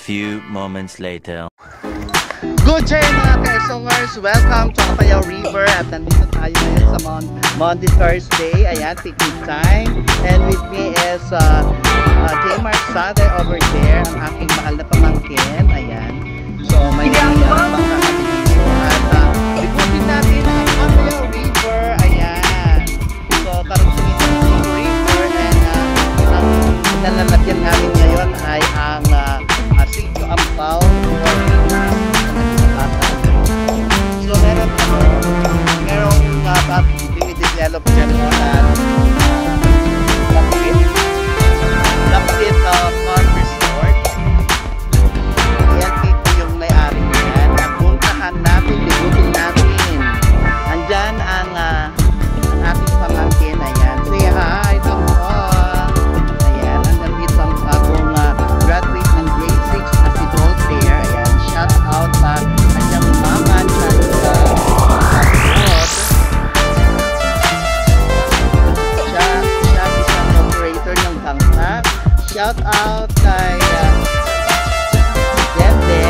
few moments later. Good day mga ka-SOers! Welcome to Apayao River at nandito tayo ngayon sa Monday, Thursday. Ayan, picnic time. And with me is J-Mark Sade over there, ang aking mahal na pamangkin. Ayan. So may bangka kami dito. At ikutin natin ang Apayao River. Ayan. So karugtungin ng river and ang nalalagyan namin ngayon ay ang Sitio Ampao. So merong dinidevelop dyan mo na Lapit Farm Resort. Ayan, dito yung may-ari yan. Puntahan natin, ligutin natin. Andyan ang ating pamangkin. Ayan, say hi, Dongkong. Ayan, andyan dito ang bagong graduate ng grade 6 na si Dolpher. Ayan, shout out sa kanyang mama dyan sa abroad. Siya isang operator ng bangka. Shout out kay Dende.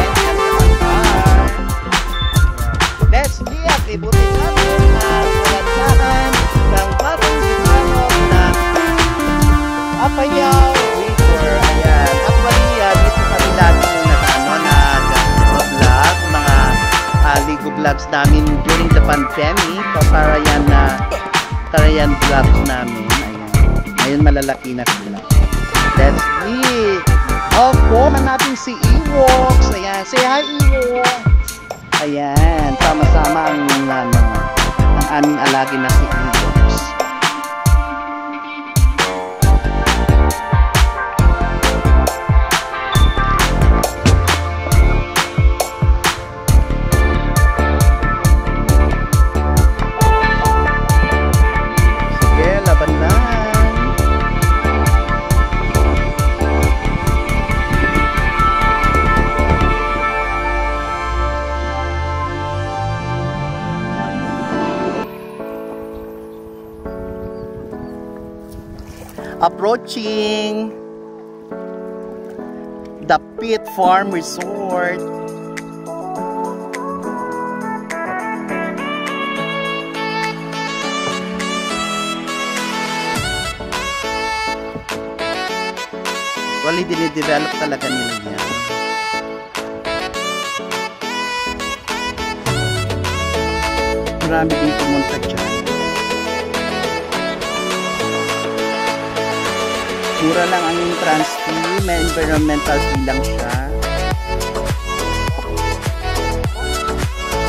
Let's lihat, ibutin natin ang kalandahan ng bagong develop na Apayao River. Ayan, actually dito kami lagi nag-vlog, mga ligo vlogs namin during the pandemic. So Karayan vlogs namin. Ayan, ngayon malalaki na sila. Let's see. Of course, natin si Ewoks. Ayan, say hi Ewoks. Ayan, sama-sama ang aming alagi na si Ewoks. Sige, laban lang. Approaching the Pit Farm Resort. Wali dinidevelop talaga nila yan. Marami din pumunta dyan. Mura lang ang entrance fee, may environmental fee lang siya.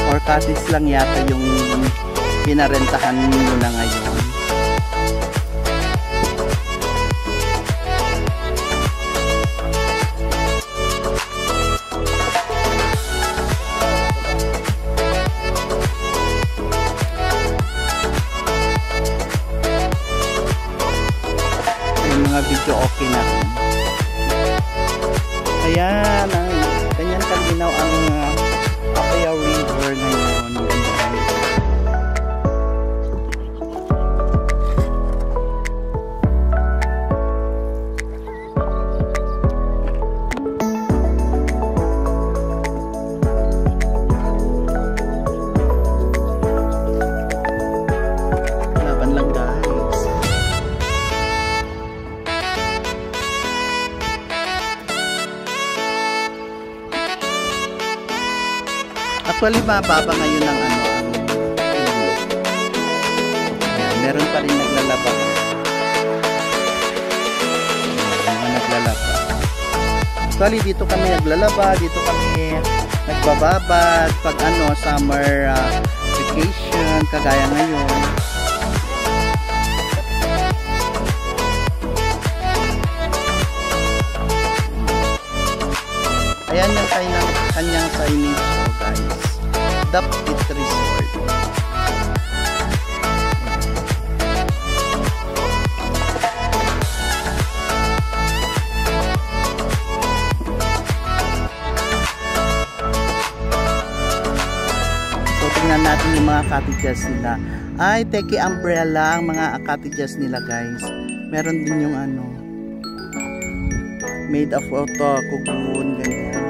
Or cottage lang yata yung pinarentahan nyo na ngayon. Mga video okay na rin. Ayan, ganyan kalinaw ang Apayao River ngayon. Laban lang guys. Actually, mababa ngayon ang meron pa rin naglalaba. Mga naglalaba. Actually, dito kami naglalaba, dito kami nagbababad pag summer vacation, kagaya ngayon. Ayan yung kanyang signage, guys. The Pit Resort. So tingnan natin yung mga cottages nila. Ay, teki umbrella ang mga cottages nila, guys. Meron din yung made of auto, kugun, ganyan.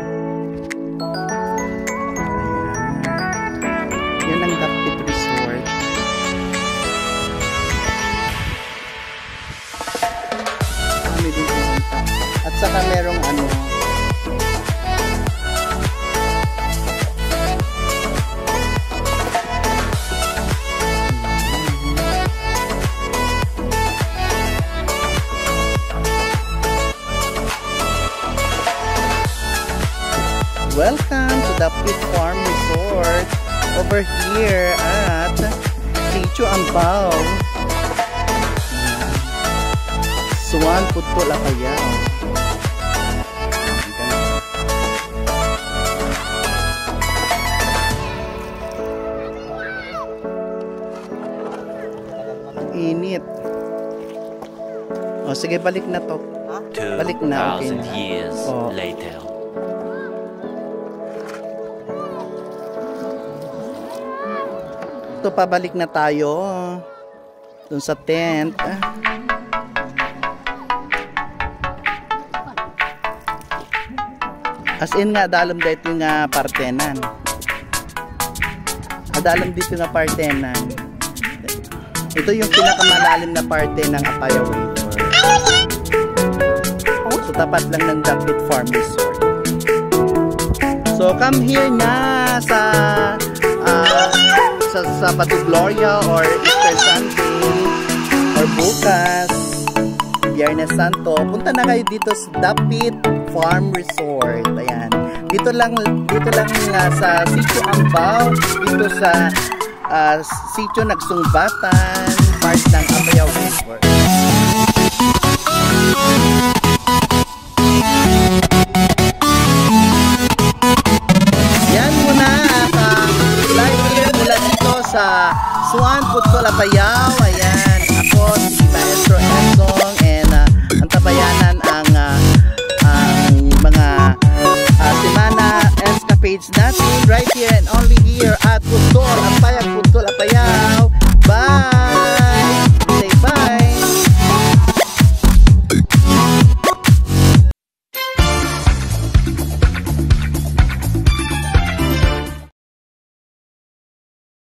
welcome to the Pit Farm Resort over here at Sitio Ambao, Suan Pudco, Lapayao. Init. O sige, balik na to. Balik na. 2,000 years later. Ito, pabalik na tayo dun sa tent. As in nga, dalam dito nga partenan. Dalam dito nga partenan. Ito yung pinakamalalim na parte ng Apayao River. So, tapat lang ng The Pit Farm Resort. So, come here na sa Batu Gloria or Easter Sunday or bukas, Biyernes Santo. Punta na kayo dito sa The Pit Farm Resort. Ayan. Dito lang sa Sitio Ambao, dito sa Sitio Nagsungbatan, part ng Apayao River. Yan muna live here mula dito sa Suan Pudco, Lapayao. Ayan, ako si Maestro Ensong and antabayanan ang mga Semana escapades natin right here and only